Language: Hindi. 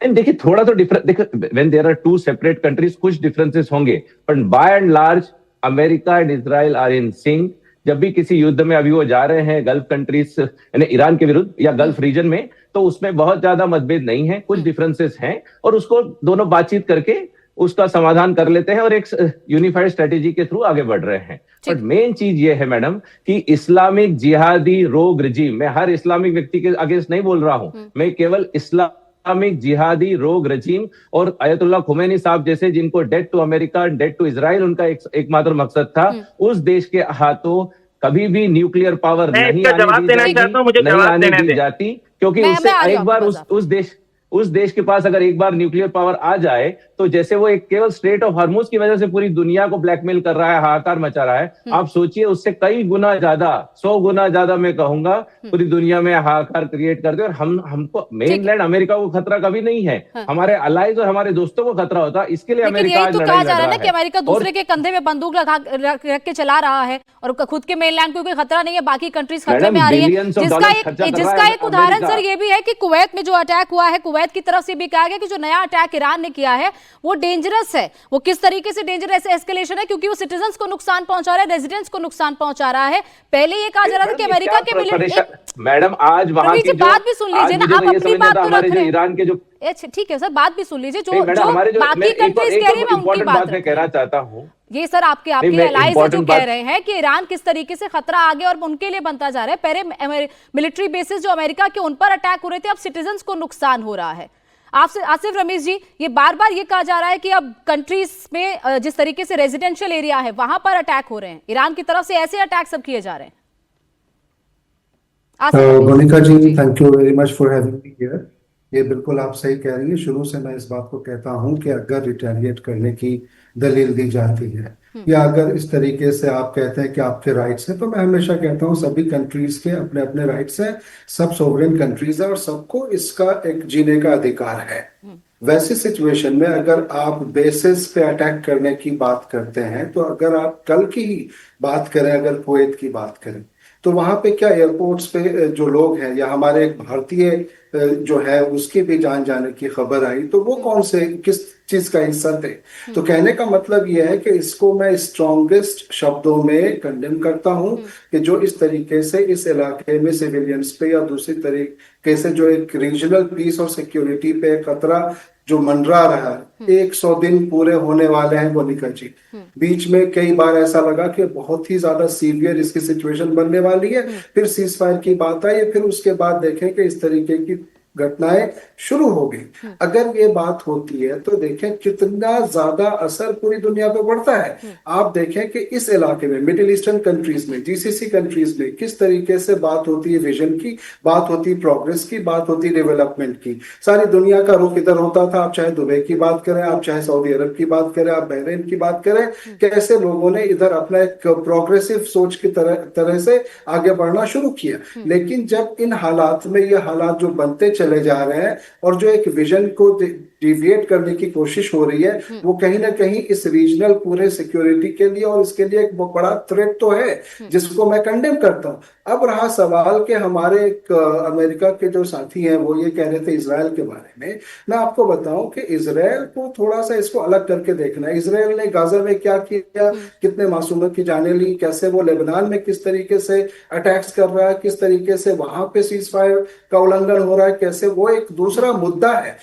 एंड देखिए थोड़ा तो डिफरेंस, देखिए when there are two separate countries कुछ डिफरेंसेस होंगे, but by and large America and Israel are in sync. जब भी किसी युद्ध में अभी वो जा रहे हैं गल्फ कंट्रीज यानी ईरान के विरुद्ध या गल्फ रीजन में, तो उसमें बहुत ज्यादा मतभेद नहीं है, कुछ डिफरेंसेस हैं और उसको दोनों बातचीत करके उसका समाधान कर लेते हैं और एक यूनिफाइड स्ट्रेटेजी के थ्रू आगे बढ़ रहे हैं। बट मेन चीज ये है मैडम कि इस्लामिक जिहादी रोग रिजीम, मैं हर इस्लामिक व्यक्ति के अगेंस्ट नहीं बोल रहा हूं, मैं केवल इस्लामिक जिहादी रोग रजीम और अयतुल्लाह खुमैनी साहब जैसे जिनको death to America, death to Israel उनका एकमात्र मकसद था, उस देश के हाथों कभी भी न्यूक्लियर पावर नहीं आने दी जाती, क्योंकि उससे एक बार उस देश के पास अगर एक बार न्यूक्लियर पावर आ जाए तो जैसे वो एक केवल स्ट्रेट ऑफ हॉर्मुज की वजह से पूरी दुनिया को ब्लैकमेल कर रहा है, हाहाकार मचा रहा है, आप सोचिए उससे कई गुना ज्यादा, 100 गुना ज्यादा मैं कहूंगा पूरी दुनिया में हाहाकार क्रिएट कर दे। और हमको मेनलैंड अमेरिका को खतरा कभी नहीं है, हमारे अलाइज और हमारे दोस्तों को खतरा होता है, इसके लिए अमेरिका आज लड़ाई लड़ रहा है कि अमेरिका दूसरे के कंधे में बंदूक रख के चला रहा है और खुद के मेनलैंड को कोई खतरा नहीं है, बाकी कंट्रीज खतरे में आ रही है। जिसका एक उदाहरण सर ये भी है कि कुवैत में जो अटैक हुआ है, कुवैत की तरफ से भी कहा गया कि जो नया अटैक ईरान ने किया है वो डेंजरस है। वो किस तरीके से डेंजरस एस्केलेशन है, क्योंकि वो सिटीजन्स को नुकसान पहुंचा रहा है, रेजिडेंट्स को नुकसान पहुंचा रहा है। पहले ये कहा जा रहा था कि अमेरिका के मिलिट्री, मैडम आज वहां की बात भी सुन लीजिए ना, आप अपनी बात तो रख रहे हैं, ईरान के जो ठीक है सर, बात भी सुन लीजिए, जो बाकी कंट्रीज कह रही है मैं उनकी बात मैं कहना चाहता हूँ। ये सर आपके एलाइज जो कह रहे हैं कि ईरान किस तरीके से खतरा आगे और उनके लिए बनता जा रहा है। पहले मिलिट्री बेसिस जो अमेरिका के उन पर अटैक हो रहे थे, अब सिटीजन्स को नुकसान हो रहा है। आपसे आसिफ रमीज जी, ये बार बार ये कहा जा रहा है कि अब कंट्रीज में जिस तरीके से रेजिडेंशियल एरिया है वहां पर अटैक हो रहे हैं, ईरान की तरफ से ऐसे अटैक सब किए जा रहे हैं। Monica ji, thank you very much for having me here. ये बिल्कुल आप सही कह रही है। शुरू से मैं इस बात को कहता हूं कि अगर रिटेलिएट करने की दलील दी जाती है या अगर इस तरीके से आप कहते हैं कि आपके राइट्स हैं, तो मैं हमेशा कहता हूं सभी कंट्रीज के अपने अपने राइट्स हैं, सब सोवरेन कंट्रीज हैं और सबको इसका एक जीने का अधिकार है। वैसी सिचुएशन में अगर आप बेसिस पे अटैक करने की बात करते हैं, तो अगर आप कल की ही बात करें, अगर कुवैत की बात करें, तो वहां पे क्या एयरपोर्ट्स पे जो लोग हैं या हमारे एक भारतीय जो है उसकी भी जान जाने की खबर आई, तो वो कौन से किस चीज का हिस्सा थे। तो कहने का मतलब ये है कि इसको मैं स्ट्रॉन्गेस्ट शब्दों में कंडेम करता हूं कि जो इस तरीके से इस इलाके में सिविलियंस पे या दूसरी तरीके से जो एक रीजनल पीस और सिक्योरिटी पे खतरा जो मंडरा रहा है, 100 दिन पूरे होने वाले हैं मोनिका जी। बीच में कई बार ऐसा लगा कि बहुत ही ज्यादा सीवियर इसकी सिचुएशन बनने वाली है, फिर सीज फायर की बात आई, फिर उसके बाद देखें कि इस तरीके की घटनाएं शुरू हो गई। अगर ये बात होती है तो देखें कितना ज्यादा असर पूरी दुनिया पे पड़ता है। आप देखें कि इस इलाके में मिडिल ईस्टर्न कंट्रीज में, जीसीसी कंट्रीज में किस तरीके से बात होती है विजन की, बात होती है प्रोग्रेस की, बात होती है डेवलपमेंट की। सारी दुनिया का रुख इधर होता था। आप चाहे दुबई की बात करें, आप चाहे सऊदी अरब की बात करें, आप बहरीन की बात करें, कैसे लोगों ने इधर अपना एक प्रोग्रेसिव सोच की तरह से आगे बढ़ना शुरू किया। लेकिन जब इन हालात में ये हालात जो बनते चले जा रहे हैं और जो एक विजन को डिविएट करने की कोशिश हो रही है, वो कहीं ना कहीं इस रीजनल पूरे सिक्योरिटी के लिए और इसके लिए एक बड़ा थ्रेट तो है, जिसको मैं कंडेम करता हूं। अब रहा सवाल कि हमारे एक अमेरिका के जो साथी हैं वो ये कह रहे थे इजराइल के बारे में। मैं आपको बताऊं कि इजराइल को थोड़ा सा इसको अलग करके देखना है। इजराइल ने गाजा में क्या किया, कितने मासूमों की जानें ली, कैसे वो लेबनान में किस तरीके से अटैक्स कर रहा है, किस तरीके से वहां पे सीज फायर का उल्लंघन हो रहा है, कैसे वो एक दूसरा मुद्दा है।